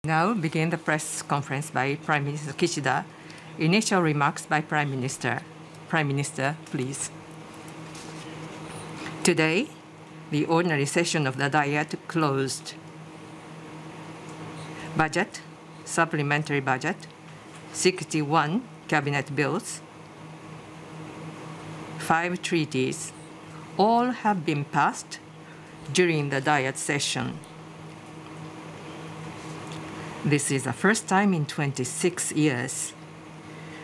Now begin the press conference by Prime Minister Kishida. Initial remarks by Prime Minister. Prime Minister, please. Today, the ordinary session of the Diet closed. Budget, supplementary budget, 61 cabinet bills, 5 treaties, all have been passed during the Diet session. This is the first time in 26 years.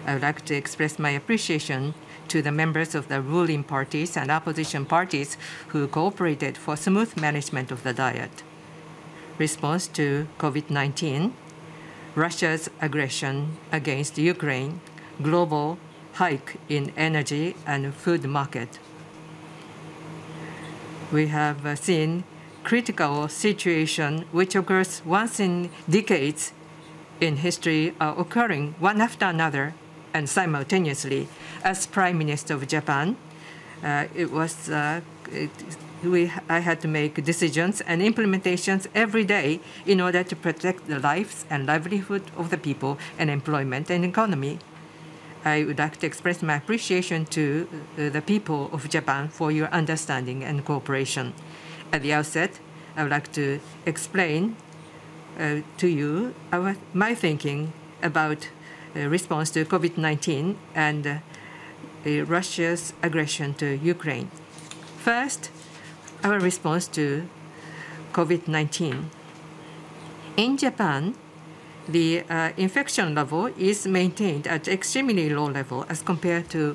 I would like to express my appreciation to the members of the ruling parties and opposition parties who cooperated for smooth management of the Diet. Response to COVID-19, Russia's aggression against Ukraine, global hike in energy and food market. We have seen critical situation which occurs once in decades in history are occurring one after another and simultaneously. As Prime Minister of Japan, I had to make decisions and implementations every day in order to protect the lives and livelihood of the people and employment and economy. I would like to express my appreciation to the people of Japan for your understanding and cooperation. At the outset, I would like to explain to you my thinking about response to COVID-19 and Russia's aggression to Ukraine. First, our response to COVID-19. In Japan, the infection level is maintained at extremely low level as compared to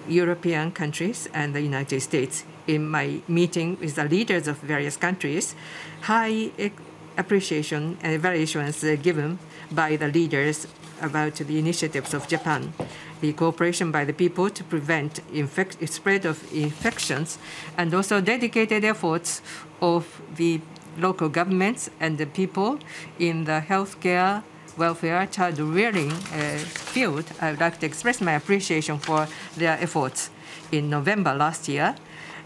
European countries and the United States. In my meeting with the leaders of various countries, high appreciation and evaluation is given by the leaders about the initiatives of Japan. The cooperation by the people to prevent spread of infections and also dedicated efforts of the local governments and the people in the healthcare, welfare, child rearing field. I would like to express my appreciation for their efforts. In November last year,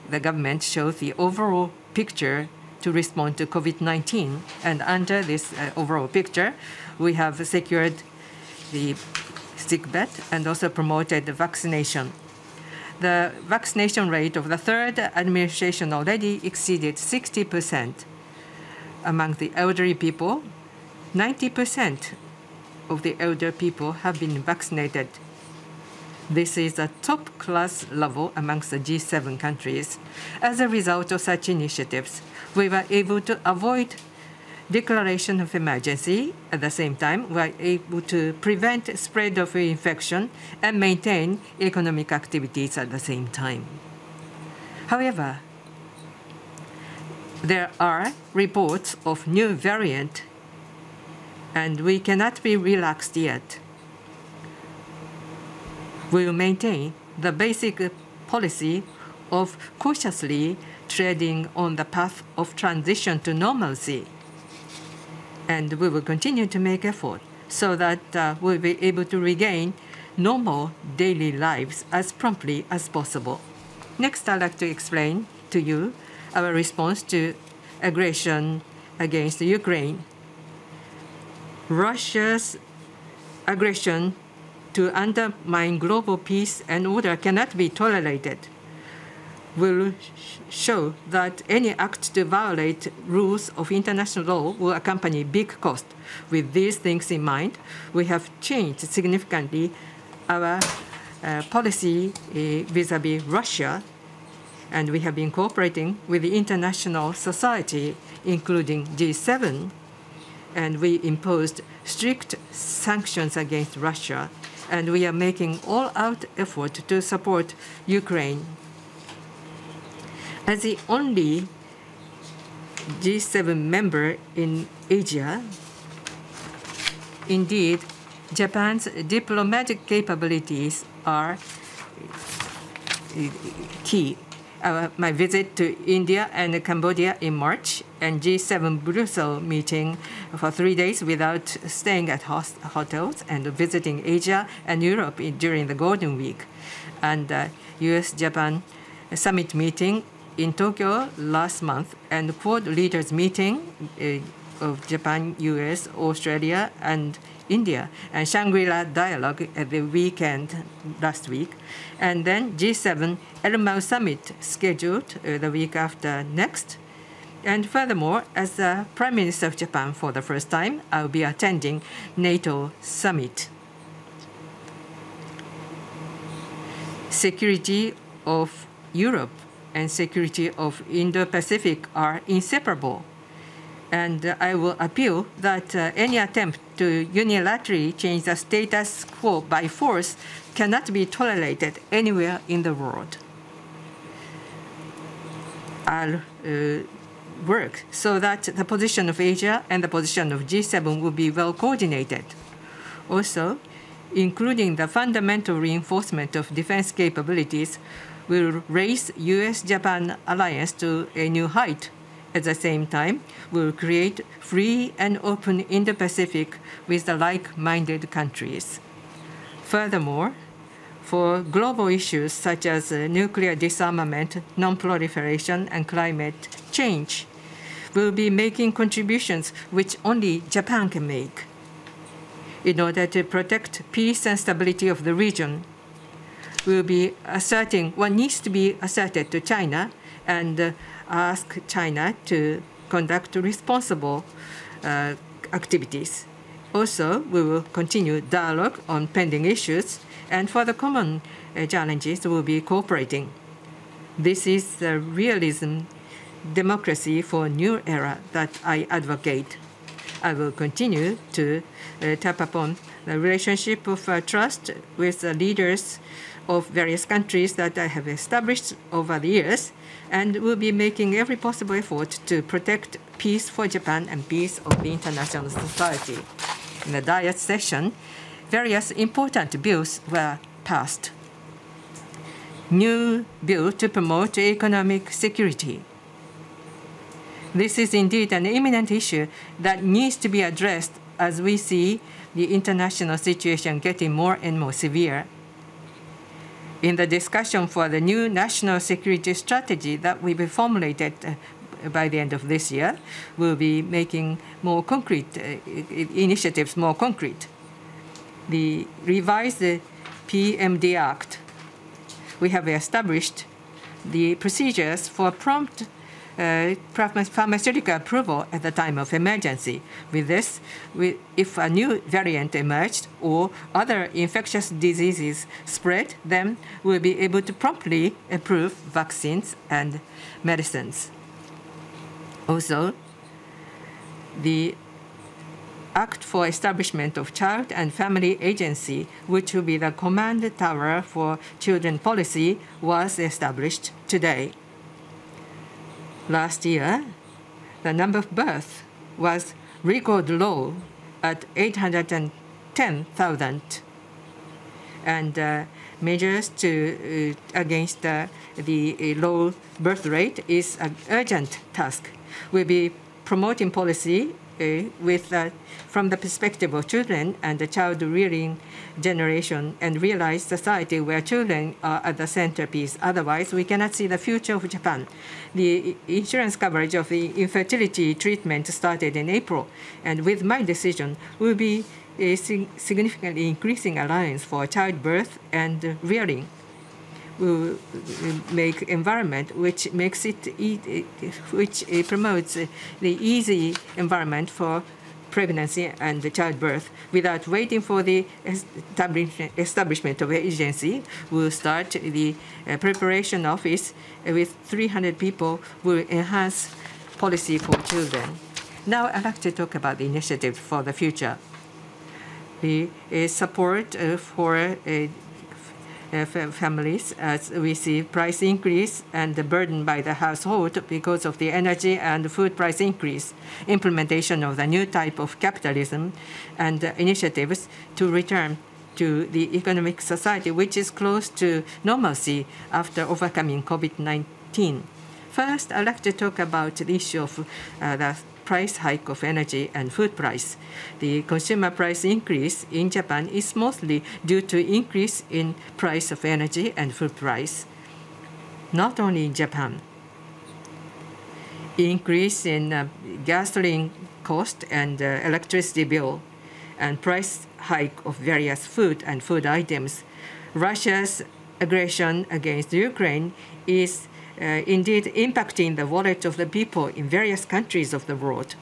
the government showed the overall picture to respond to COVID-19. And under this overall picture, we have secured the sick bed and also promoted the vaccination. The vaccination rate of the third administration already exceeded 60%. Among the elderly people, 90% of the elder people have been vaccinated. This is a top-class level amongst the G7 countries. As a result of such initiatives, we were able to avoid declaration of emergency. At the same time, we were able to prevent spread of infection and maintain economic activities at the same time. However, there are reports of new variant, and we cannot be relaxed yet. We will maintain the basic policy of cautiously treading on the path of transition to normalcy. And we will continue to make effort so that we'll be able to regain normal daily lives as promptly as possible. Next, I'd like to explain to you our response to aggression against Ukraine. Russia's aggression to undermine global peace and order cannot be tolerated. Will show that any act to violate rules of international law will accompany big cost. With these things in mind, we have changed significantly our policy vis-à-vis Russia, and we have been cooperating with the international society, including G7, and we imposed strict sanctions against Russia, and we are making all-out effort to support Ukraine. As the only G7 member in Asia, indeed, Japan's diplomatic capabilities are key. My visit to India and Cambodia in March, and G7 Brussels meeting for 3 days without staying at hotels, and visiting Asia and Europe during the Golden Week, and U.S.-Japan summit meeting in Tokyo last month, and Quad leaders meeting of Japan, US, Australia, and India, and Shangri-La Dialogue at the weekend last week. And then G7 Elmau Summit scheduled the week after next. And furthermore, as the Prime Minister of Japan for the first time, I'll be attending NATO Summit. Security of Europe and security of Indo-Pacific are inseparable. And I will appeal that any attempt to unilaterally change the status quo by force cannot be tolerated anywhere in the world. I'll work so that the position of Asia and the position of G7 will be well coordinated. Also, including the fundamental reinforcement of defense capabilities, will raise US-Japan alliance to a new height. At the same time, will create free and open Indo-Pacific with the like-minded countries. Furthermore, for global issues such as nuclear disarmament, non-proliferation, and climate change, we'll be making contributions which only Japan can make. In order to protect peace and stability of the region, we'll be asserting what needs to be asserted to China and ask China to conduct responsible activities. Also, we will continue dialogue on pending issues, and for the common challenges, we will be cooperating. This is the realism democracy for a new era that I advocate. I will continue to tap upon the relationship of trust with the leaders of various countries that I have established over the years, and will be making every possible effort to protect peace for Japan and peace of the international society. In the Diet session, various important bills were passed. New bill to promote economic security. This is indeed an imminent issue that needs to be addressed as we see the international situation getting more and more severe. In the discussion for the new national security strategy that will be formulated by the end of this year, we'll be making more concrete initiatives more concrete. The revised PMD Act, we have established the procedures for prompt pharmaceutical approval at the time of emergency. With this, if a new variant emerged or other infectious diseases spread, then we'll be able to promptly approve vaccines and medicines. Also, the Act for Establishment of Child and Family Agency, which will be the command tower for children policy, was established today. Last year, the number of births was record low at 810,000, and measures against the low birth rate is an urgent task. We'll be promoting policy from the perspective of children and the child-rearing generation, and realize society where children are at the centerpiece. Otherwise, we cannot see the future of Japan. The insurance coverage of the infertility treatment started in April, and with my decision, we'll be significantly increasing allowance for childbirth and rearing. Will make environment which makes which promotes the easy environment for pregnancy and childbirth. Without waiting for the establishment of an agency, we'll start the preparation office with 300 people. Will enhance policy for children. Now I'd like to talk about the initiative for the future. The support for families as we see price increase and the burden by the household because of the energy and food price increase, implementation of the new type of capitalism, and initiatives to return to the economic society which is close to normalcy after overcoming COVID-19. First, I'd like to talk about the issue of the price hike of energy and food price. The consumer price increase in Japan is mostly due to increase in price of energy and food price. Not only in Japan. Increase in gasoline cost and electricity bill and price hike of various food and food items, Russia's aggression against Ukraine is indeed impacting the wallet of the people in various countries of the world.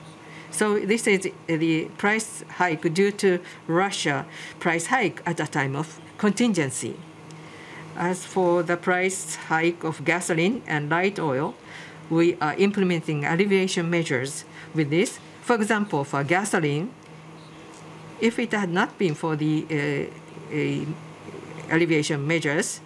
So this is the price hike due to Russia price hike at a time of contingency. As for the price hike of gasoline and light oil, we are implementing alleviation measures with this. For example, for gasoline, if it had not been for the alleviation measures,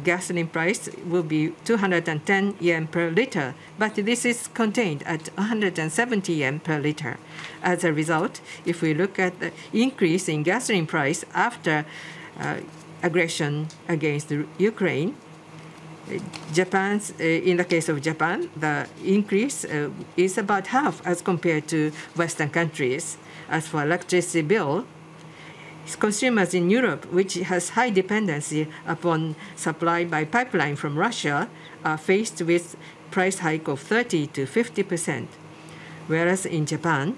gasoline price will be 210 yen per liter, but this is contained at 170 yen per liter. As a result, if we look at the increase in gasoline price after aggression against Ukraine, in the case of Japan, the increase is about half as compared to Western countries. As for electricity bill, consumers in Europe, which has high dependency upon supply by pipeline from Russia, are faced with price hike of 30 to 50%. Whereas in Japan,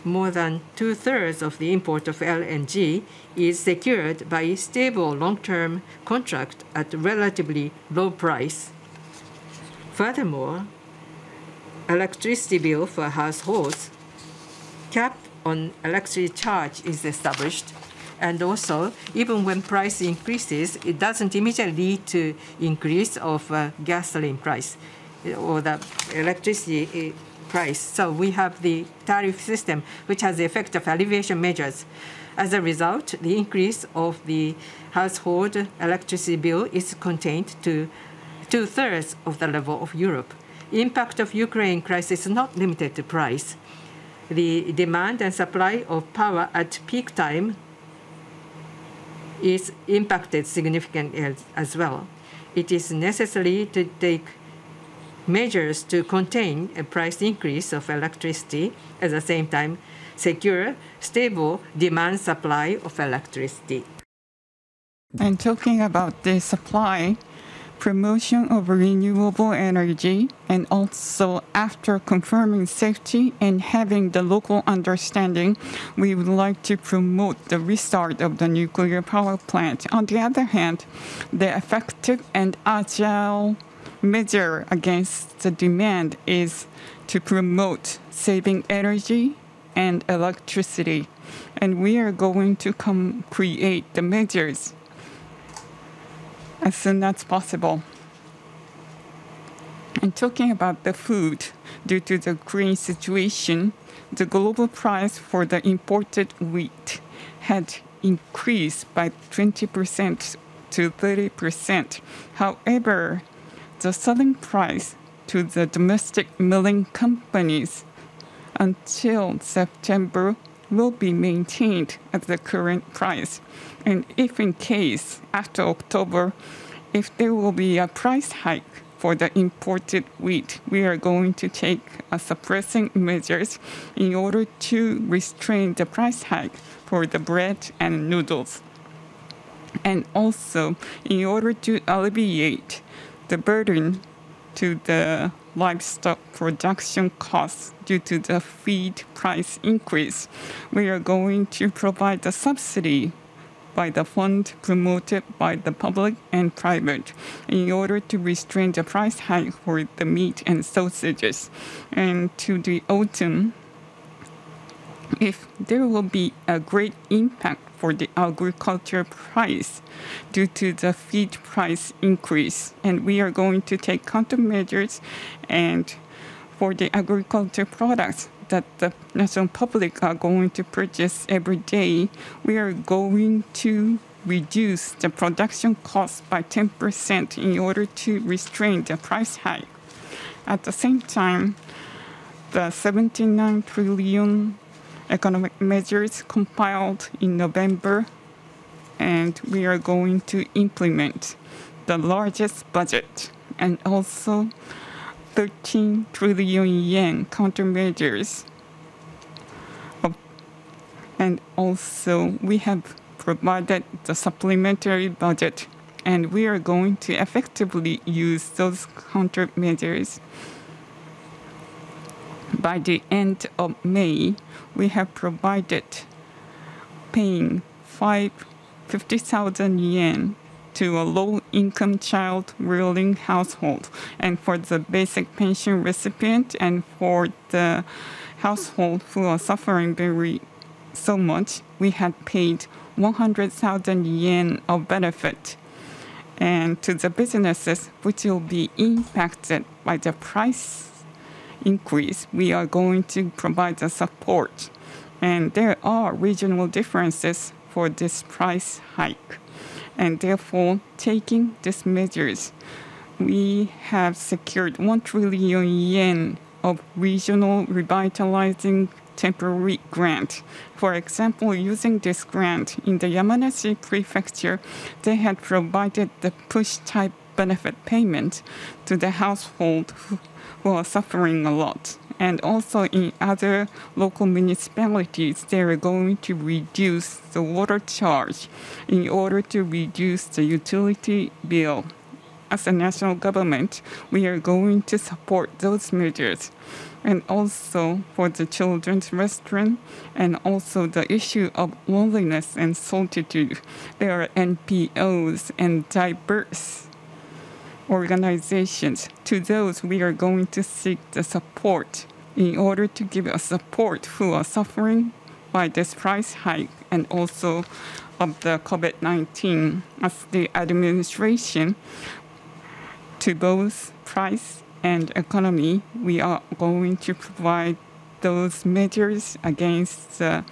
more than 2/3 of the import of LNG is secured by stable long-term contract at relatively low price. Furthermore, electricity bill for households, cap on electricity charge is established. And also, even when price increases, it doesn't immediately lead to increase of gasoline price or the electricity price. So we have the tariff system, which has the effect of alleviation measures. As a result, the increase of the household electricity bill is contained to 2/3 of the level of Europe. Impact of Ukraine crisis is not limited to price. The demand and supply of power at peak time is impacted significantly as well. It is necessary to take measures to contain a price increase of electricity, at the same time secure stable demand supply of electricity. And talking about the supply, promotion of renewable energy, and also after confirming safety and having the local understanding, we would like to promote the restart of the nuclear power plant. On the other hand, the effective and agile measure against the demand is to promote saving energy and electricity. And we are going to create the measures as soon as possible. And talking about the food, due to the grain situation, the global price for the imported wheat had increased by 20% to 30%. However, the selling price to the domestic milling companies until September will be maintained at the current price. And if in case, after October, if there will be a price hike for the imported wheat, we are going to take suppressing measures in order to restrain the price hike for the bread and noodles. And also, in order to alleviate the burden to the livestock production costs due to the feed price increase, we are going to provide a subsidy by the fund promoted by the public and private in order to restrain the price hike for the meat and sausages. And to the autumn, if there will be a great impact for the agriculture price due to the feed price increase, and we are going to take countermeasures, and for the agriculture products that the national public are going to purchase every day, we are going to reduce the production cost by 10% in order to restrain the price hike. At the same time, the 79 trillion economic measures compiled in November, and we are going to implement the largest budget and also 13 trillion yen countermeasures. And also we have provided the supplementary budget, and we are going to effectively use those countermeasures. By the end of May, we have provided paying 50,000 yen to a low-income child rearing household, and for the basic pension recipient and for the household who are suffering very so much, we had paid 100,000 yen of benefit. And to the businesses which will be impacted by the price increase, we are going to provide the support. And there are regional differences for this price hike. And therefore, taking these measures, we have secured 1 trillion yen of regional revitalizing temporary grant. For example, using this grant in the Yamanashi Prefecture, they had provided the push-type benefit payment to the household who are suffering a lot. And also in other local municipalities, they are going to reduce the water charge in order to reduce the utility bill. As a national government, we are going to support those measures. And also for the children's restaurant, and also the issue of loneliness and solitude, there are NPOs and diverse organizations. To those, we are going to seek the support in order to give a support who are suffering by this price hike and also of the COVID-19. As the administration, to both price and economy, we are going to provide those measures against the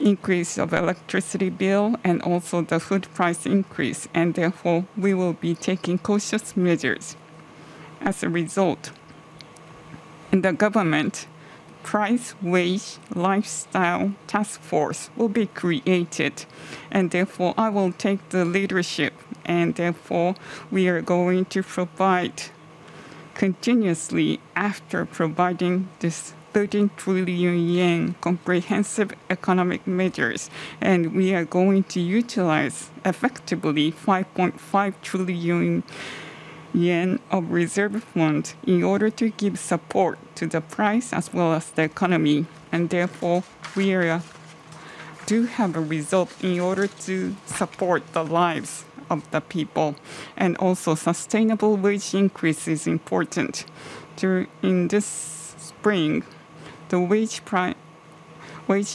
increase of electricity bill and also the food price increase, and therefore we will be taking cautious measures. As a result, in the government, price, wage, lifestyle task force will be created, and therefore I will take the leadership, and therefore we are going to provide continuously after providing this 13 trillion yen comprehensive economic measures, and we are going to utilize effectively 5.5 trillion yen of reserve fund in order to give support to the price as well as the economy, and therefore we do have a result in order to support the lives of the people. And also sustainable wage increase is important. In this spring, the wage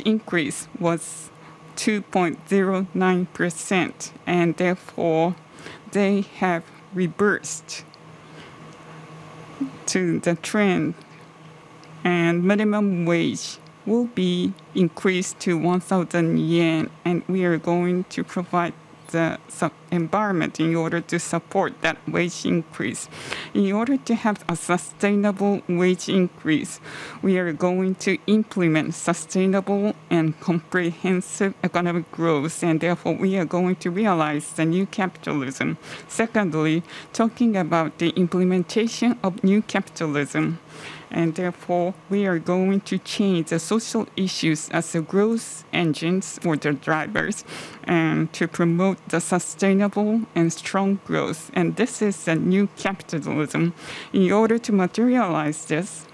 increase was 2.09%, and therefore they have reversed to the trend, and minimum wage will be increased to 1,000 yen, and we are going to provide the environment in order to support that wage increase. In order to have a sustainable wage increase, we are going to implement sustainable and comprehensive economic growth, and therefore we are going to realize the new capitalism. Secondly, talking about the implementation of new capitalism, and therefore we are going to change the social issues as the growth engines for the drivers and to promote the sustainable and strong growth. And this is the new capitalism. In order to materialize this,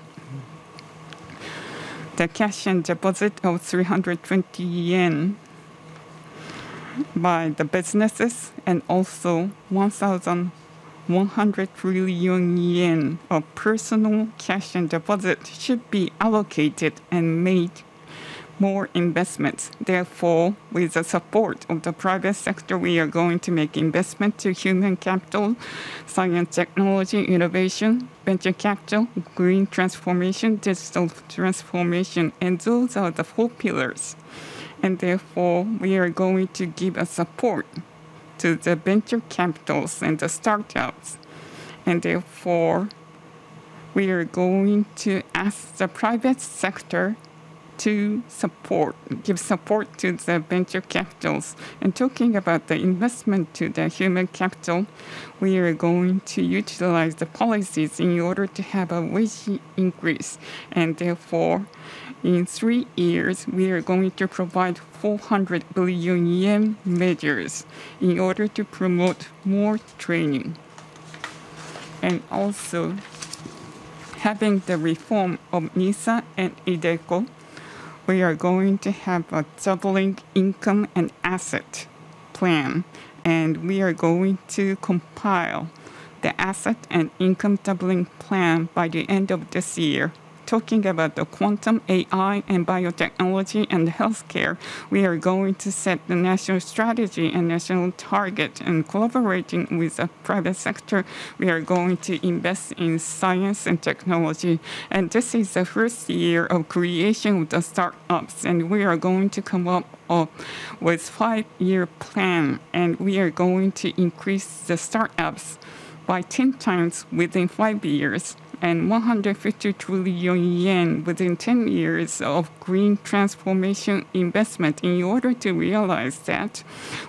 the cash and deposit of 320 yen by the businesses and also 1,100 trillion yen of personal cash and deposit should be allocated and made more investments. Therefore, with the support of the private sector, we are going to make investment to human capital, science, technology, innovation, venture capital, green transformation, digital transformation, and those are the 4 pillars. And therefore, we are going to give a support to the venture capitals and the startups. And therefore, we are going to ask the private sector to give support to the venture capitals. And talking about the investment to the human capital, we are going to utilize the policies in order to have a wage increase. And therefore, in 3 years, we are going to provide 400 billion yen measures in order to promote more training. And also, having the reform of NISA and iDeCo, we are going to have a doubling income and asset plan, and we are going to compile the asset and income doubling plan by the end of this year. Talking about the quantum AI and biotechnology and healthcare, we are going to set the national strategy and national target, and collaborating with the private sector, we are going to invest in science and technology. And this is the first year of creation of the startups, and we are going to come up with 5-year plan, and we are going to increase the startups by 10 times within 5 years, and 150 trillion yen within 10 years of green transformation investment. In order to realize that,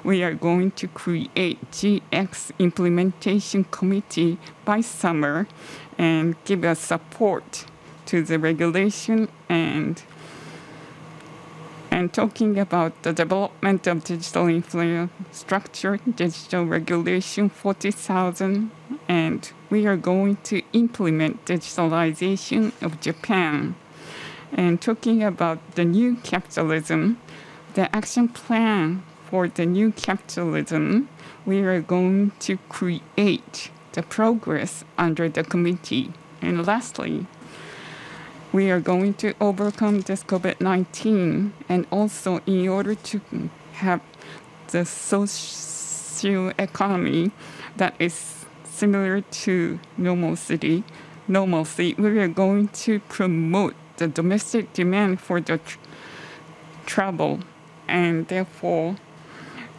we are going to create GX implementation committee by summer and give us support to the regulation and talking about the development of digital infrastructure, digital regulation 40,000, and we are going to implement digitalization of Japan. And talking about the new capitalism, the action plan for the new capitalism, we are going to create the progress under the committee. And lastly, we are going to overcome this COVID-19, and also in order to have the social economy that is similar to normalcy, we are going to promote the domestic demand for the travel. And therefore,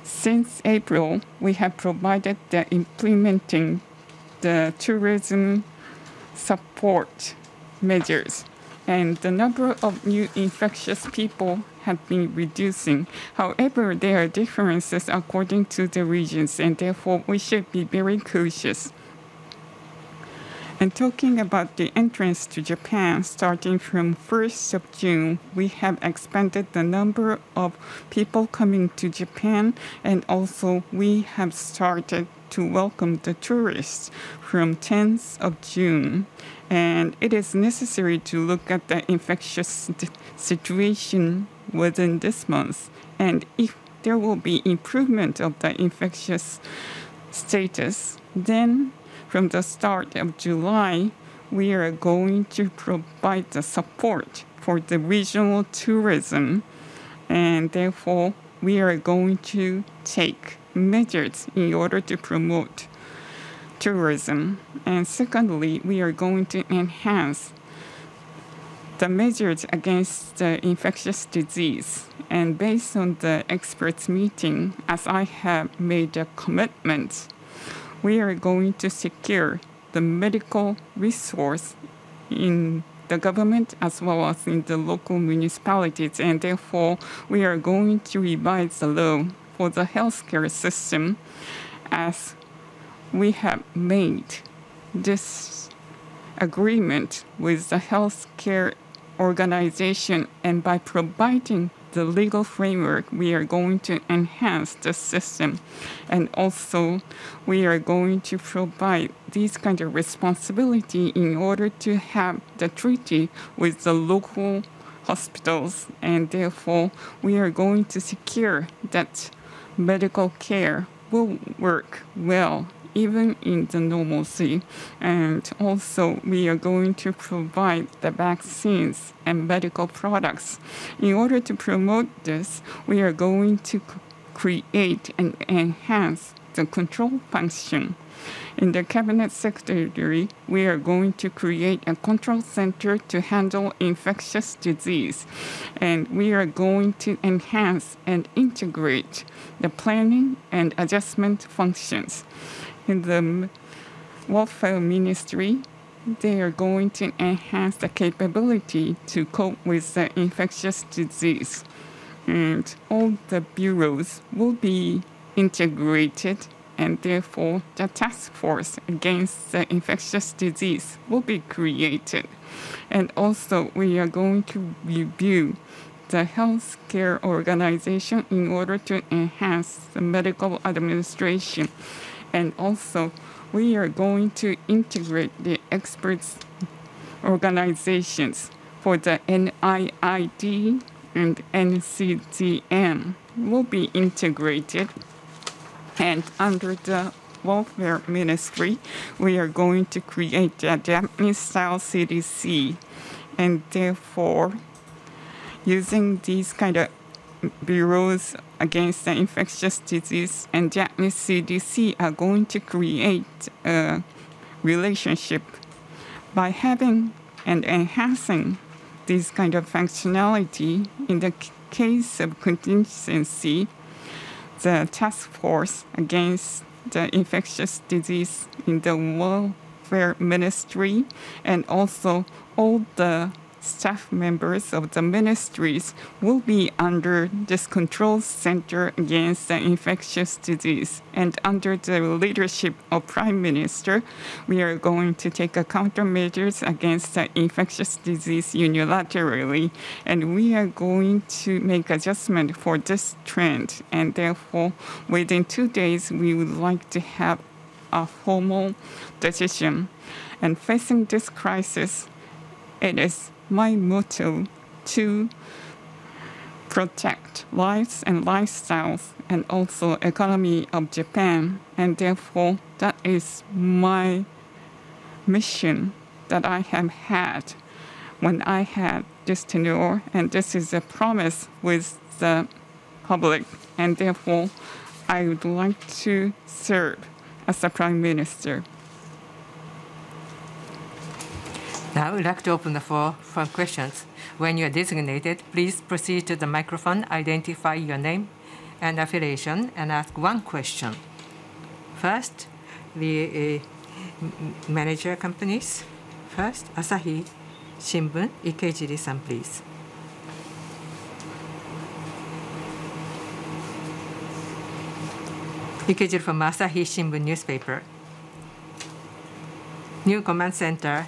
since April, we have provided the implementing the tourism support measures. And the number of new infectious people have been reducing. However, there are differences according to the regions, and therefore we should be very cautious. And talking about the entrance to Japan, starting from 1st of June, we have expanded the number of people coming to Japan, and also we have started to welcome the tourists from 10th of June. And it is necessary to look at the infectious situation within this month. And if there will be improvement of the infectious status, then from the start of July, we are going to provide the support for the regional tourism. And therefore, we are going to take measures in order to promote tourism. And secondly, we are going to enhance the measures against the infectious disease. And based on the experts meeting, as I have made a commitment, we are going to secure the medical resource in the government as well as in the local municipalities. And therefore, we are going to revise the law for the healthcare system as we have made this agreement with the healthcare organization, and by providing the legal framework, we are going to enhance the system. And also, we are going to provide these kind of responsibility in order to have the treaty with the local hospitals. And therefore, we are going to secure that medical care will work well even in the normalcy. And also, we are going to provide the vaccines and medical products. In order to promote this, we are going to create and enhance the control function. In the Cabinet Secretary, we are going to create a control center to handle infectious disease. And we are going to enhance and integrate the planning and adjustment functions. In the Welfare Ministry, they are going to enhance the capability to cope with the infectious disease. And all the bureaus will be integrated, and therefore the task force against the infectious disease will be created. And also, we are going to review the healthcare organization in order to enhance the medical administration. And also, we are going to integrate the experts organizations for the NIID and NCGM will be integrated. And under the Welfare Ministry, we are going to create a Japanese-style CDC. And therefore, using these kind of bureaus against the infectious disease and Japanese CDC are going to create a relationship by having and enhancing this kind of functionality. In the case of contingency, the task force against the infectious disease in the Welfare Ministry and also all the staff members of the ministries will be under this control center against the infectious disease. And under the leadership of Prime Minister, we are going to take a countermeasures against the infectious disease unilaterally. And we are going to make adjustment for this trend. And therefore, within 2 days, we would like to have a formal decision. And facing this crisis, it is my motto to protect lives and lifestyles and also economy of Japan. And therefore, that is my mission that I have had when I had this tenure. And this is a promise with the public. And therefore, I would like to serve as a Prime Minister. Now, we'd like to open the floor for questions. When you are designated, please proceed to the microphone, identify your name and affiliation, and ask one question. First, the manager companies. First, Asahi Shimbun, Ikejiri-san, please. Ikejiri from Asahi Shimbun newspaper. New command center.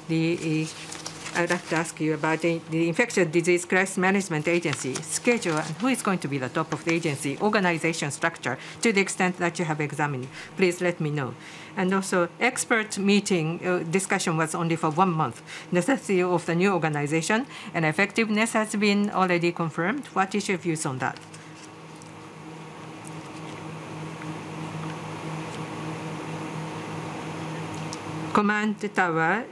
I'd like to ask you about the Infectious Disease Crisis Management Agency schedule and who is going to be the top of the agency, organization structure, to the extent that you have examined. Please let me know. And also, expert meeting discussion was only for 1 month. Necessity of the new organization and effectiveness has been already confirmed. What is your views on that? Command tower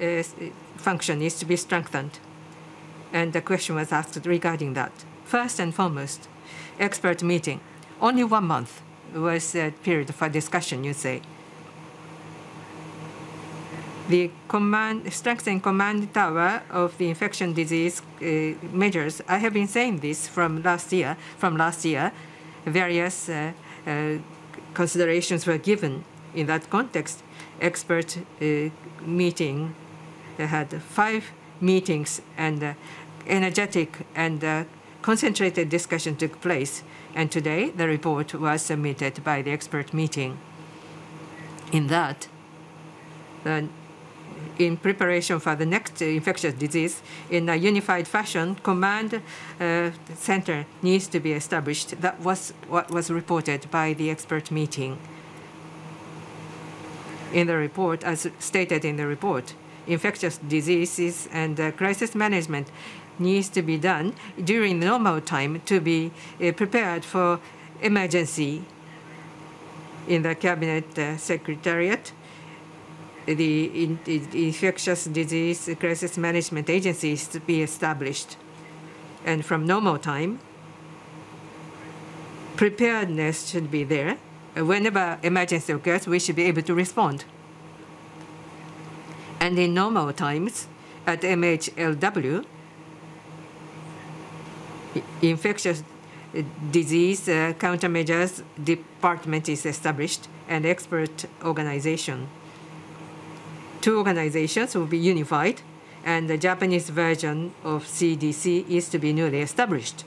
function needs to be strengthened. And the question was asked regarding that. First and foremost, expert meeting. Only 1 month was a period for discussion, you say. The strengthening command tower of the infection disease measures, I have been saying this from last year. Various considerations were given in that context. Expert meeting had 5 meetings and energetic and concentrated discussion took place. And today, the report was submitted by the expert meeting. In that, in preparation for the next infectious disease, in a unified fashion, command center needs to be established. That was what was reported by the expert meeting. In the report, as stated in the report, infectious diseases and crisis management needs to be done during the normal time to be prepared for emergency. In the Cabinet Secretariat, the Infectious Disease Crisis Management Agency is to be established. And from normal time, preparedness should be there. Whenever emergency occurs, we should be able to respond. And in normal times, at MHLW, infectious disease countermeasures department is established, and expert organization. 2 organizations will be unified, and the Japanese version of CDC is to be newly established.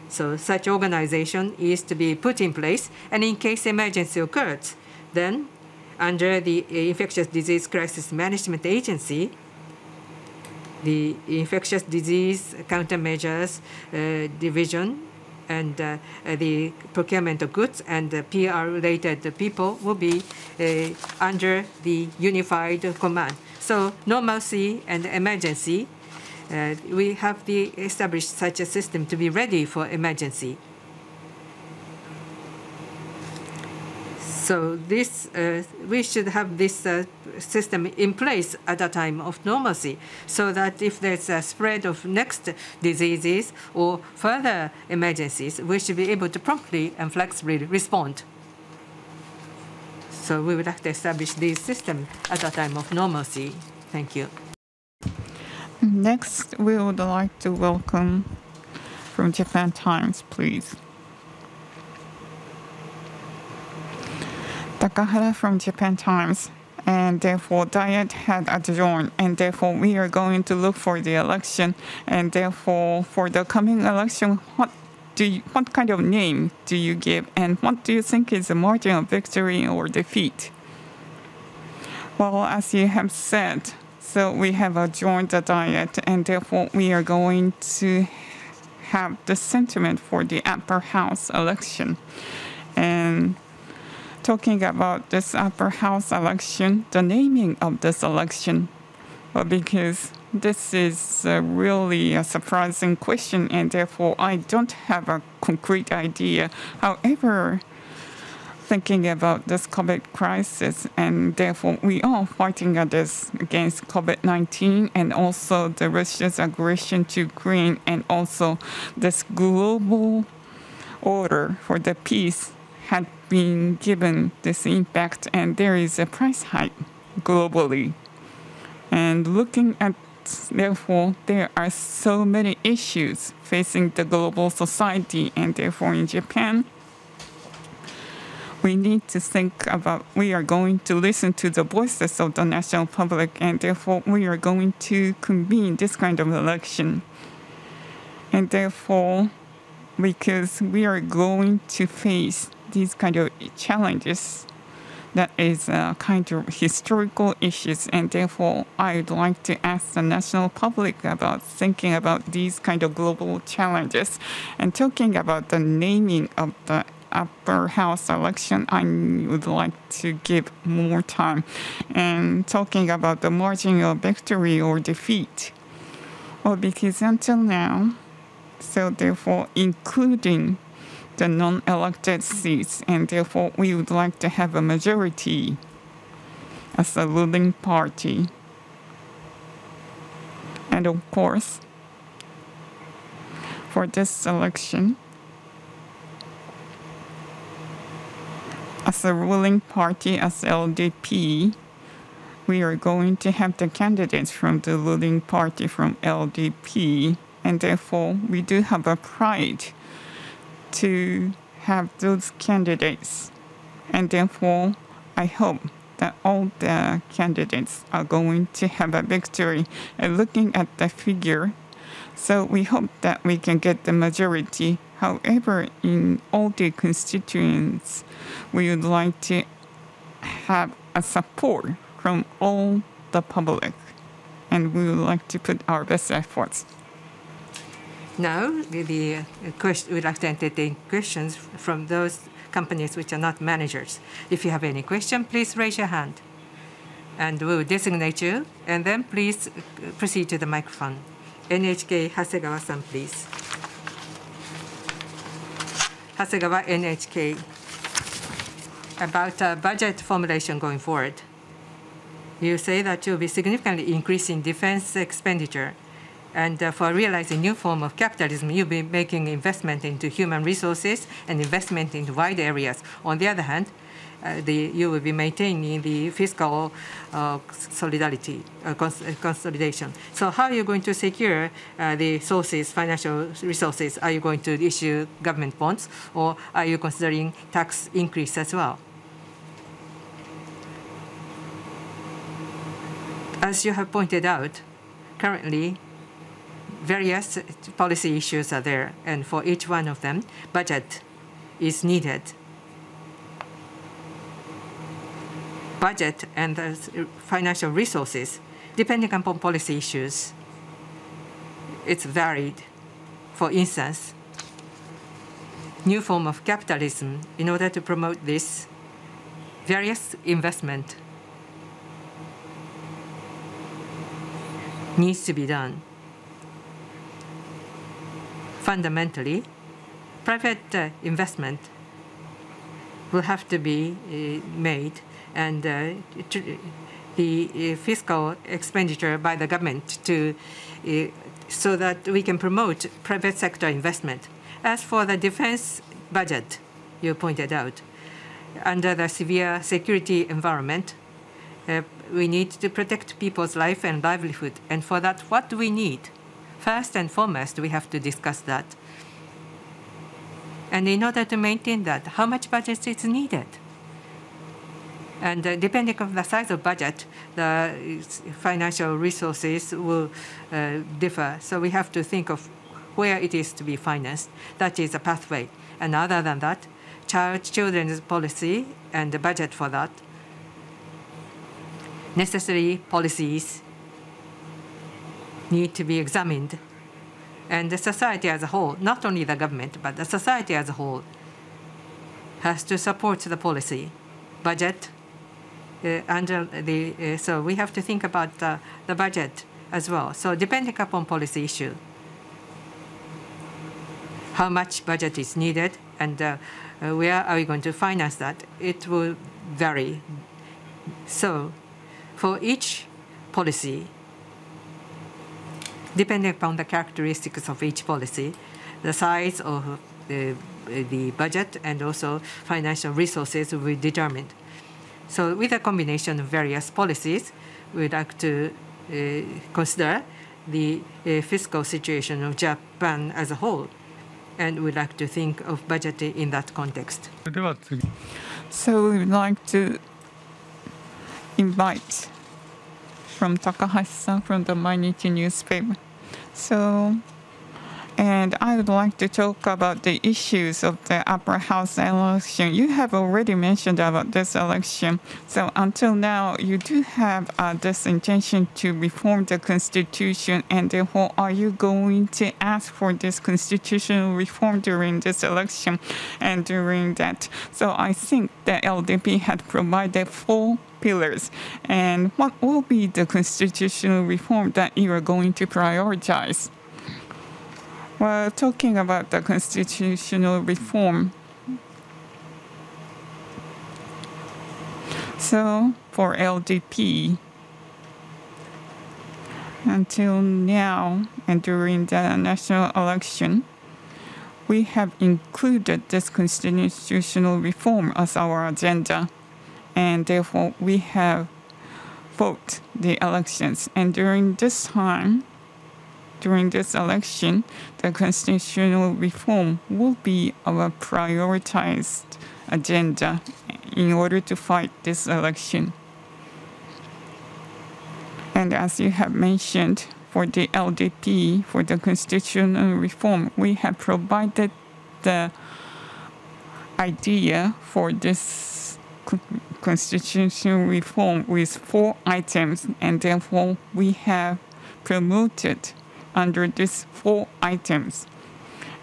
So such organization is to be put in place, and in case emergency occurs, then under the Infectious Disease Crisis Management Agency, the Infectious Disease Countermeasures Division and the procurement of goods and PR-related people will be under the unified command. So normalcy and emergency, we have established such a system to be ready for emergency. So this, we should have this system in place at a time of normalcy, so that if there's a spread of next diseases or further emergencies, we should be able to promptly and flexibly respond. So we would like to establish this system at a time of normalcy. Thank you. Next, we would like to welcome from Japan Times, please. Takahara from Japan Times, and therefore Diet had adjourned, and therefore we are going to look for the election, and therefore for the coming election, what kind of name do you give, and what do you think is the margin of victory or defeat? Well, as you have said, so we have adjourned the Diet, and therefore we are going to have the sentiment for the upper house election. And talking about this upper house election, the naming of this election, well, because this is really a surprising question, and therefore I don't have a concrete idea. However, thinking about this COVID crisis, and therefore we are fighting against COVID-19 and also the Russia's aggression to Ukraine, and also this global order for the peace had been given this impact, and there is a price hike globally. And looking at, therefore, there are so many issues facing the global society, and therefore in Japan, we need to think about, we are going to listen to the voices of the national public, and therefore we are going to convene this kind of election. And therefore, because we are going to face these kind of challenges, that is kind of historical issues, and therefore I would like to ask the national public about thinking about these kind of global challenges. And talking about the naming of the upper house election, I would like to give more time. And talking about the margin of victory or defeat, well, because until now, so therefore including the non-elected seats, and therefore we would like to have a majority as a ruling party. And of course, for this election, as a ruling party, as LDP, we are going to have the candidates from the ruling party from LDP, and therefore we do have a pride to have those candidates. And therefore, I hope that all the candidates are going to have a victory. And looking at the figure, so we hope that we can get the majority. However, in all the constituents, we would like to have a support from all the public, and we would like to put our best efforts. Now, we'd like to entertain questions from those companies which are not managers. If you have any question, please raise your hand, and we will designate you, and then please proceed to the microphone. NHK, Hasegawa-san, please. Hasegawa, NHK. About budget formulation going forward. You say that you'll be significantly increasing defense expenditure. And for realizing new form of capitalism, you'll be making investment into human resources and investment into wide areas. On the other hand, you will be maintaining the fiscal solidarity, consolidation. So how are you going to secure the sources, financial resources? Are you going to issue government bonds, or are you considering tax increase as well? As you have pointed out, currently, various policy issues are there, and for each one of them, budget is needed. Budget and the financial resources, depending upon policy issues, it's varied. For instance, new form of capitalism, in order to promote this, various investment needs to be done. Fundamentally, private investment will have to be made, and the fiscal expenditure by the government to so that we can promote private sector investment. As for the defense budget, you pointed out, under the severe security environment, we need to protect people's life and livelihood. And for that, what do we need? First and foremost, we have to discuss that. And in order to maintain that, how much budget is needed? And depending on the size of budget, the financial resources will differ. So we have to think of where it is to be financed. That is a pathway. And other than that, children's policy and the budget for that, necessary policies need to be examined. And the society as a whole, not only the government, but the society as a whole, has to support the policy, budget, so we have to think about the budget as well. So depending upon policy issue, how much budget is needed and where are we going to finance that, it will vary. So for each policy, depending upon the characteristics of each policy, the size of the budget and also financial resources will be determined. So with a combination of various policies, we'd like to consider the fiscal situation of Japan as a whole, and we'd like to think of budget in that context. So we'd like to invite from Takahashi-san from the Mainichi newspaper. So, and I would like to talk about the issues of the upper house election. You have already mentioned about this election. So until now, you do have this intention to reform the constitution, and therefore, are you going to ask for this constitutional reform during this election and during that? So I think the LDP had provided 4 pillars. And what will be the constitutional reform that you are going to prioritize? Well, talking about the constitutional reform, so for LDP, until now and during the national election, we have included this constitutional reform as our agenda, and therefore we have voted the elections. And during this time, during this election, the constitutional reform will be our prioritized agenda in order to fight this election. And as you have mentioned, for the LDP, for the constitutional reform, we have provided the idea for this constitutional reform with 4 items, and therefore we have promoted under these 4 items.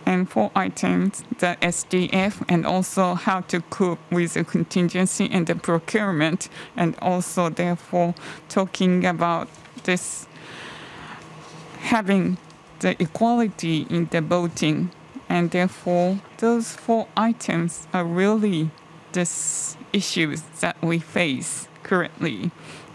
And 4 items, the SDF, and also how to cope with the contingency and the procurement, and also therefore talking about this having the equality in the voting. And therefore those 4 items are really these issues that we face currently.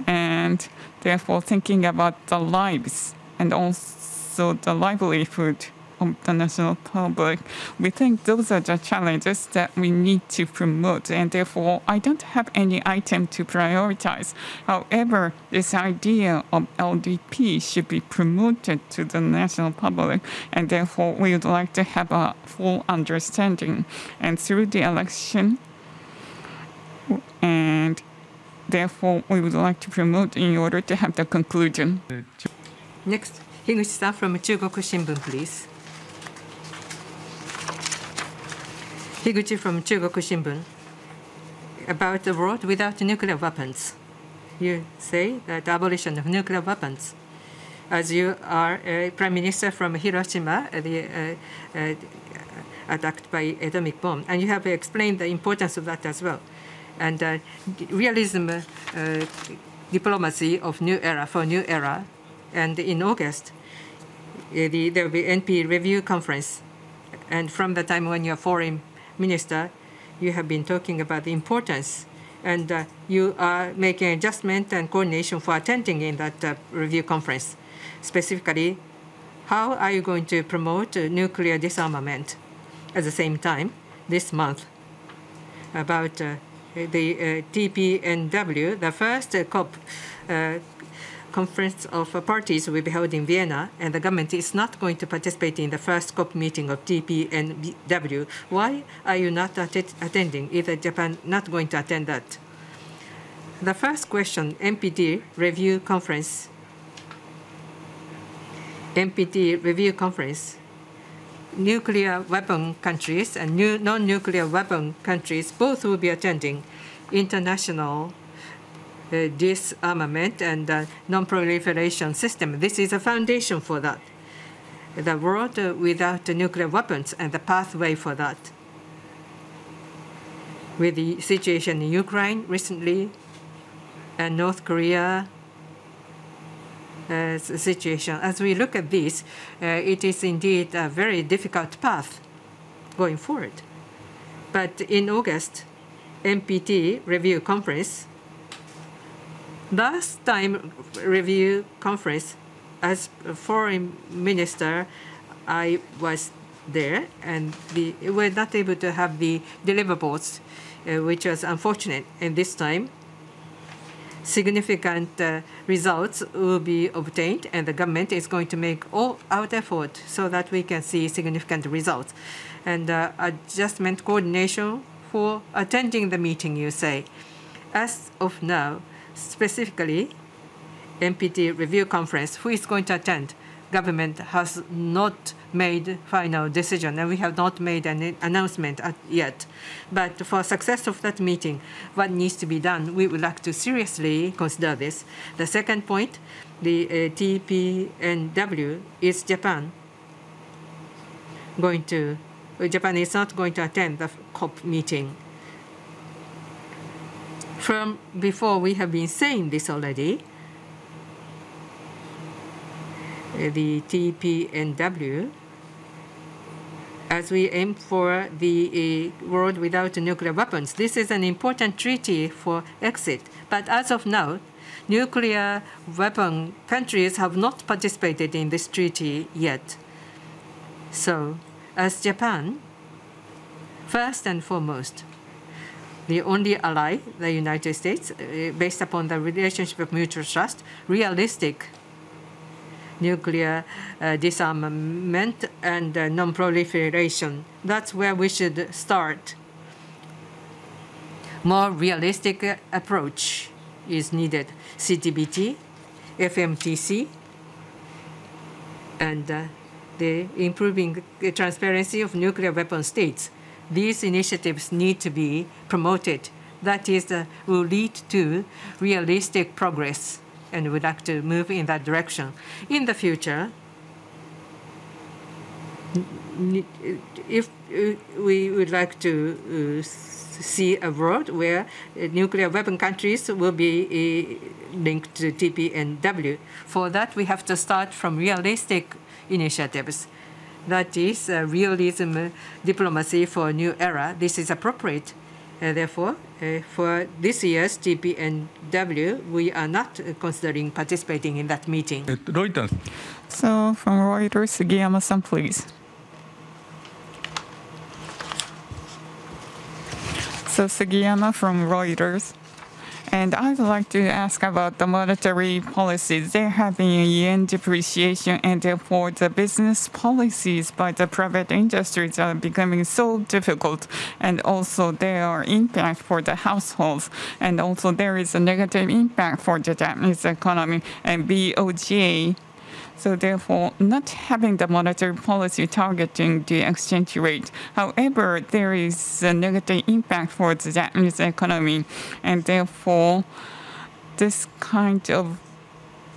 And therefore thinking about the lives and also the livelihood of the national public, we think those are the challenges that we need to promote, and therefore I don't have any item to prioritize. However, this idea of LDP should be promoted to the national public, and therefore we would like to have a full understanding. And through the election, and therefore we would like to promote in order to have the conclusion. Next, Higuchi-san from Chugoku Shimbun, please. Higuchi from Chugoku Shimbun. About the world without nuclear weapons. You say that abolition of nuclear weapons. As you are a Prime Minister from Hiroshima, attacked by atomic bomb, and you have explained the importance of that as well. And realism diplomacy of new era for new era And in August, there will be NP review conference. And from the time when you're foreign minister, you have been talking about the importance, and you are making adjustment and coordination for attending in that review conference. Specifically, how are you going to promote nuclear disarmament? At the same time, this month, about the TPNW, the first COP conference of parties will be held in Vienna, and the government is not going to participate in the first COP meeting of TPNW. Why are you not attending? Is Japan not going to attend that? The first question, NPT review conference. NPT review conference. Nuclear weapon countries and non-nuclear weapon countries both will be attending. International disarmament and non-proliferation system. This is a foundation for that. The world without nuclear weapons and the pathway for that. With the situation in Ukraine recently and North Korea situation, as we look at this, it is indeed a very difficult path going forward. But in August, NPT review conference, last time review conference, as a foreign minister, I was there, and we were not able to have the deliverables, which was unfortunate. And this time, significant results will be obtained, and the government is going to make all-out effort so that we can see significant results. And adjustment coordination for attending the meeting, you say. As of now, specifically, NPT review conference, who is going to attend? Government has not made final decision, and we have not made an announcement yet. But for success of that meeting, what needs to be done, we would like to seriously consider this. The second point, the TPNW, is Japan going to? Japan is not going to attend the COP meeting. From before, we have been saying this already. The TPNW, as we aim for the world without nuclear weapons. This is an important treaty for exit. But as of now, nuclear weapon countries have not participated in this treaty yet. So, as Japan, first and foremost, the only ally, the United States, based upon the relationship of mutual trust, realistic nuclear disarmament and non-proliferation. That's where we should start. More realistic approach is needed. CTBT, FMTC, and the improving the transparency of nuclear weapon states. These initiatives need to be promoted. That is, will lead to realistic progress, and we'd like to move in that direction. In the future, if we would like to see a world where nuclear weapon countries will be linked to TPNW, for that we have to start from realistic initiatives. That is realism diplomacy for a new era. This is appropriate. Therefore, for this year's TPNW, we are not considering participating in that meeting. So, from Reuters, Sugiyama-san, please. So, Sugiyama from Reuters. And I'd like to ask about the monetary policies. There have been a yen depreciation, and therefore the business policies by the private industries are becoming so difficult. And also there are impacts for the households. And also there is a negative impact for the Japanese economy and BOJ. So therefore, not having the monetary policy targeting the exchange rate. However, there is a negative impact for the Japanese economy, and therefore, this kind of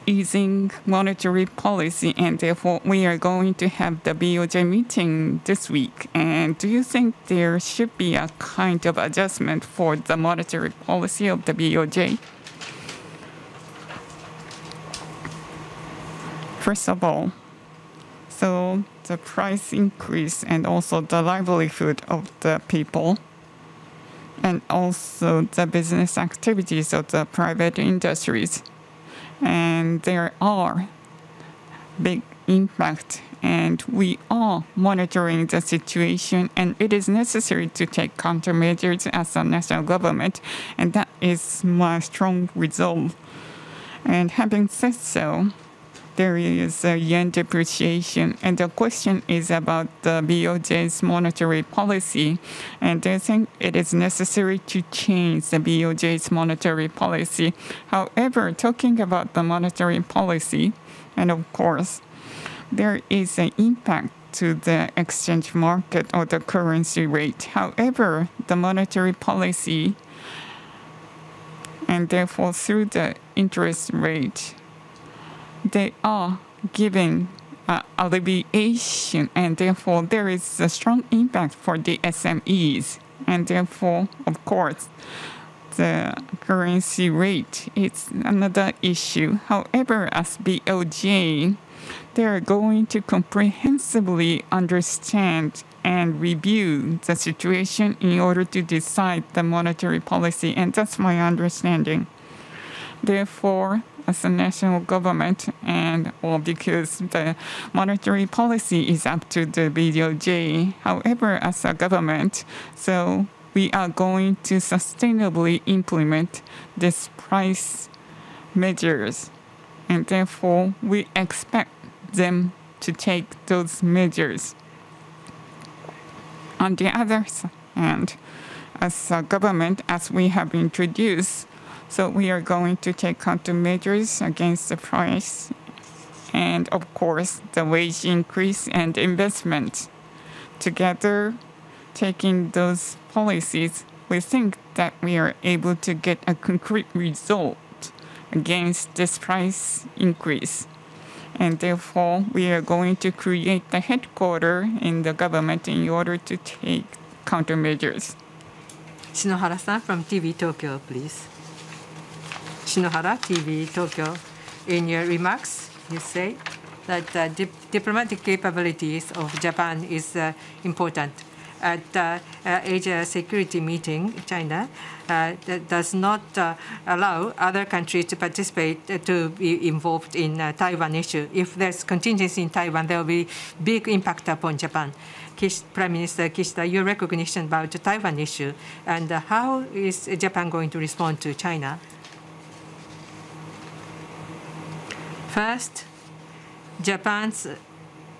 easing monetary policy, and therefore, we are going to have the BOJ meeting this week. And do you think there should be a kind of adjustment for the monetary policy of the BOJ? First of all, so the price increase and also the livelihood of the people and also the business activities of the private industries. And there are big impact, and we are monitoring the situation, and it is necessary to take countermeasures as a national government, and that is my strong resolve. And having said so, there is a yen depreciation, and the question is about the BOJ's monetary policy, and they think it is necessary to change the BOJ's monetary policy. However, talking about the monetary policy, and of course, there is an impact to the exchange market or the currency rate. However, the monetary policy, and therefore through the interest rate, they are giving alleviation, and therefore there is a strong impact for the SMEs. And therefore, of course, the currency rate is another issue. However, as BOJ, they are going to comprehensively understand and review the situation in order to decide the monetary policy, and that's my understanding. Therefore, as a national government, and or because the monetary policy is up to the BOJ, however, as a government, so we are going to sustainably implement this price measures, and therefore we expect them to take those measures. On the other hand, as a government, as we have introduced, so we are going to take countermeasures against the price and, of course, the wage increase and investment. Together, taking those policies, we think that we are able to get a concrete result against this price increase. And therefore, we are going to create the headquarters in the government in order to take countermeasures. Shinohara-san from TV Tokyo, please. Shinohara, TV Tokyo. In your remarks, you say that diplomatic capabilities of Japan is important. At Asia Security Meeting, China does not allow other countries to participate, to be involved in Taiwan issue. If there's contingency in Taiwan, there will be big impact upon Japan. Prime Minister Kishida, your recognition about the Taiwan issue, and how is Japan going to respond to China? First, Japan's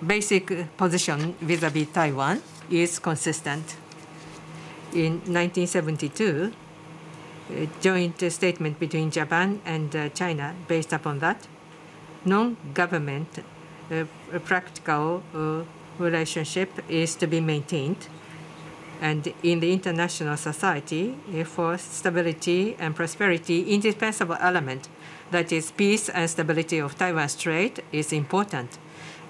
basic position vis-à-vis Taiwan is consistent. In 1972, a joint statement between Japan and China based upon that, non-government practical relationship is to be maintained. And in the international society, for stability and prosperity, indispensable element, that is peace and stability of Taiwan Strait, is important.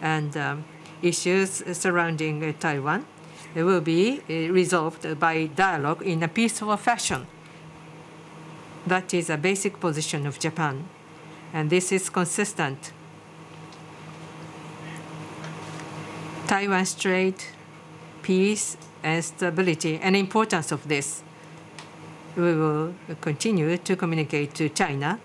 And issues surrounding Taiwan will be resolved by dialogue in a peaceful fashion. That is a basic position of Japan, and this is consistent. Taiwan Strait, peace and stability, and importance of this, we will continue to communicate to China.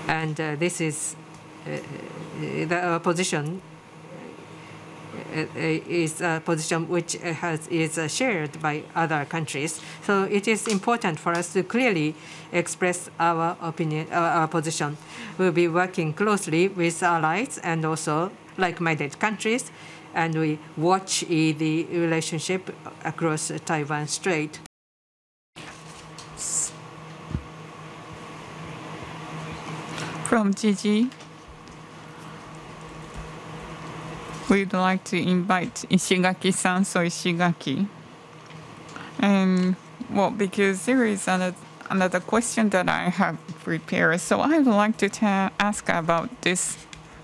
And this is the position is a position which is shared by other countries. So it is important for us to clearly express our opinion, our position. We'll be working closely with allies and also like-minded countries, and we watch the relationship across Taiwan Strait. From Gigi, we'd like to invite Ishigaki-san, so Ishigaki. And, well, because there is another question that I have prepared, so I would like to ask about this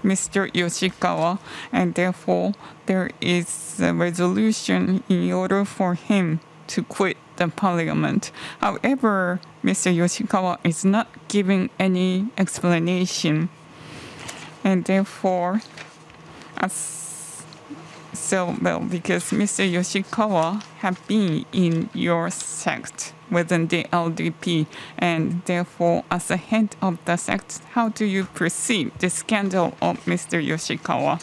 Mr. Yoshikawa, and therefore there is a resolution in order for him to quit the parliament. However, Mr. Yoshikawa is not giving any explanation. And therefore, because Mr. Yoshikawa have been in your sect within the LDP, and therefore, as the head of the sect, how do you perceive the scandal of Mr. Yoshikawa?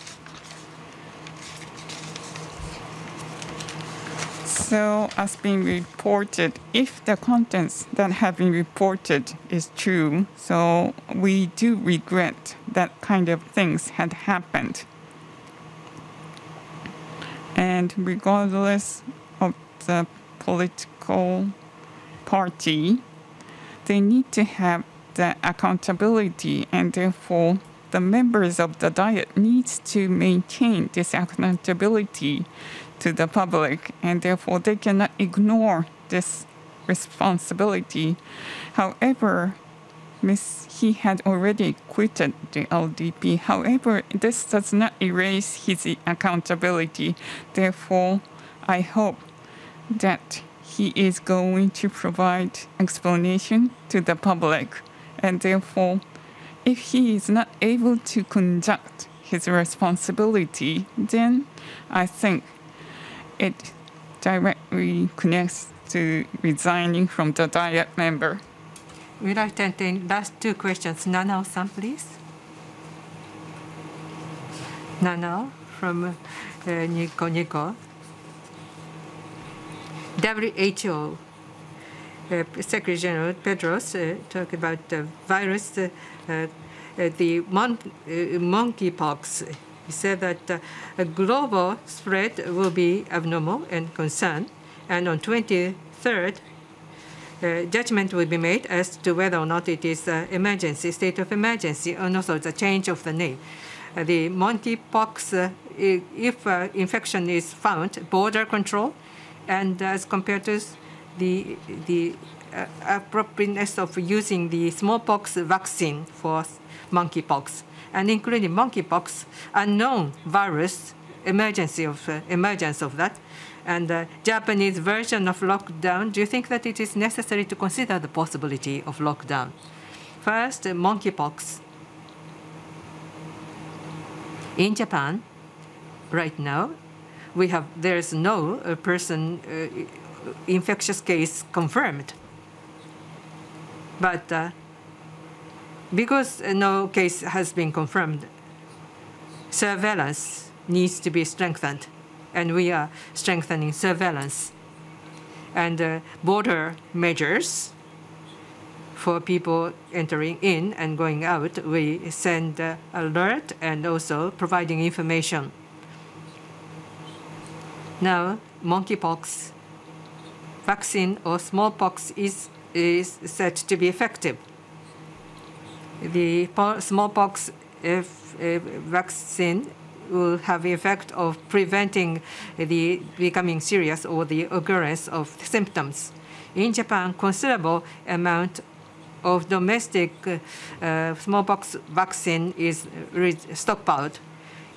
So, as being reported, if the contents that have been reported is true, so we do regret that kind of things had happened. And regardless of the political party, they need to have the accountability, and therefore the members of the Diet needs to maintain this accountability to the public, and therefore they cannot ignore this responsibility. However, he had already quitted the LDP. However, this does not erase his accountability. Therefore, I hope that he is going to provide explanation to the public. And therefore, if he is not able to conduct his responsibility, then I think it directly connects to resigning from the Diet member. We'd like to entertain last two questions. Nanao-san, please. Nanao from Nico Nico. WHO Secretary General Pedros talked about the virus, the monkeypox. He said that a global spread will be abnormal and concern, and on 23rd, judgment will be made as to whether or not it is an emergency, state of emergency, and also the change of the name. The monkeypox, if infection is found, border control, and as compared to the appropriateness of using the smallpox vaccine for monkeypox, and including monkeypox, unknown virus, emergence of that, and the Japanese version of lockdown. Do you think that it is necessary to consider the possibility of lockdown? First, monkeypox. In Japan, right now, there is no infectious case confirmed. But because no case has been confirmed, surveillance needs to be strengthened, and we are strengthening surveillance and border measures for people entering in and going out. We send alert and also providing information. Now, monkeypox vaccine or smallpox is said to be effective. The smallpox vaccine will have the effect of preventing the becoming serious or the occurrence of symptoms. In Japan, considerable amount of domestic smallpox vaccine is stockpiled.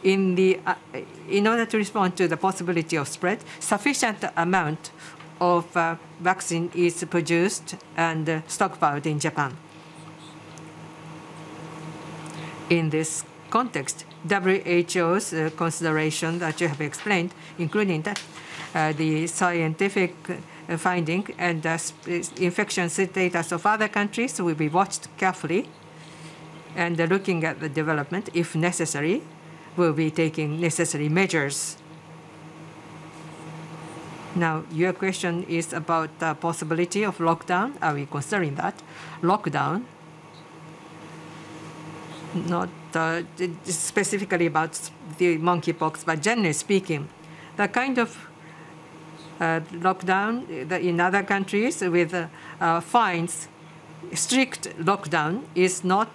In order to respond to the possibility of spread, sufficient amount of vaccine is produced and stockpiled in Japan. In this context, WHO's consideration that you have explained, including that the scientific finding and infection status of other countries will be watched carefully, and looking at the development, if necessary, will be taking necessary measures. Now, your question is about the possibility of lockdown. Are we considering that? Lockdown, not specifically about the monkeypox, but generally speaking, the kind of lockdown in other countries with fines, strict lockdown is not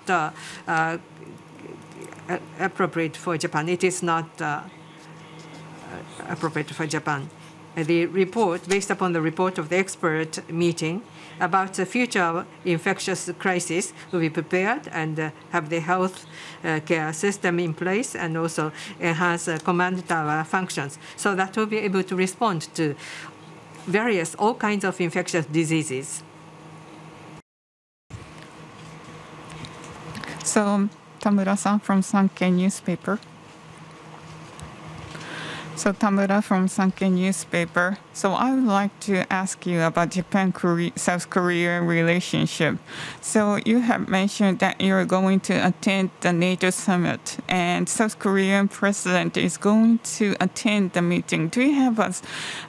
appropriate for Japan. It is not appropriate for Japan. The report, based upon the report of the expert meeting about the future infectious crisis, will be prepared and have the health care system in place, and also enhance command tower functions, so that we'll be able to respond to all kinds of infectious diseases. So, Tamura-san from Sankei newspaper. So Tamura from Sankei newspaper. So I would like to ask you about Japan-South Korea relationship. So you have mentioned that you're going to attend the NATO summit, and South Korean president is going to attend the meeting. Do you have an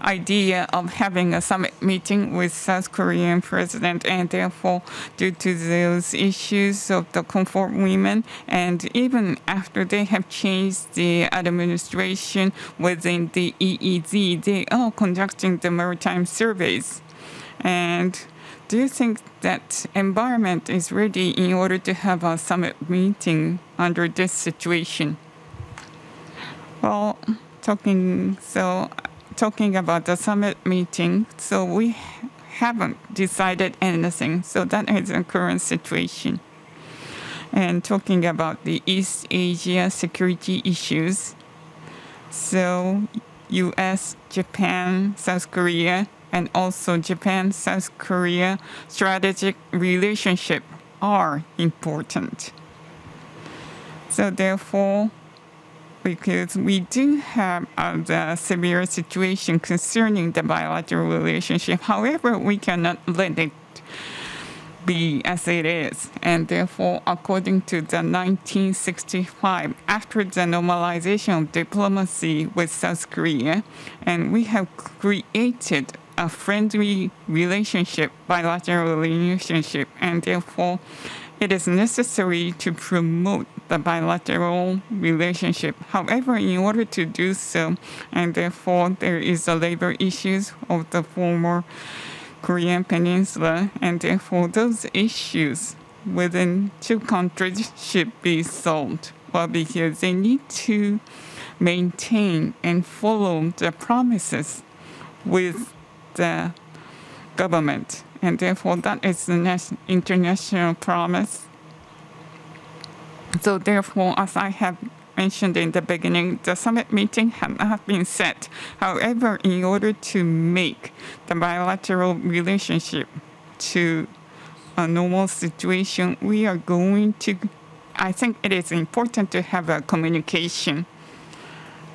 idea of having a summit meeting with South Korean president, and therefore due to those issues of the comfort women, and even after they have changed the administration within the EEZ, they are conducting the maritime surveys. And do you think that environment is ready in order to have a summit meeting under this situation? Well, talking about the summit meeting, so we haven't decided anything. So that is the current situation. And talking about the East Asia security issues, so U.S., Japan, South Korea, and also Japan-South Korea strategic relationship are important. So therefore, because we do have the severe situation concerning the bilateral relationship, however, we cannot let it be as it is. And therefore, according to the 1965, after the normalization of diplomacy with South Korea, and we have created a friendly relationship, bilateral relationship, and therefore it is necessary to promote the bilateral relationship. However, in order to do so, and therefore there is the labor issues of the former Korean Peninsula, and therefore those issues within two countries should be solved. Well, because they need to maintain and follow the promises with the government, and therefore that is the international promise. So therefore, as I have mentioned in the beginning, the summit meeting had not been set. However, in order to make the bilateral relationship to a normal situation, we are going to, I think it is important to have a communication.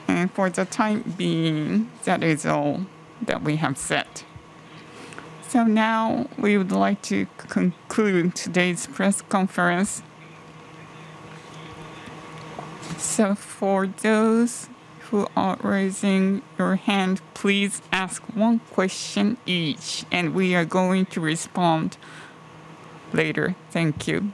And for the time being, that is all that we have said. So now we would like to conclude today's press conference. So for those who are raising your hand, please ask one question each, and we are going to respond later. Thank you.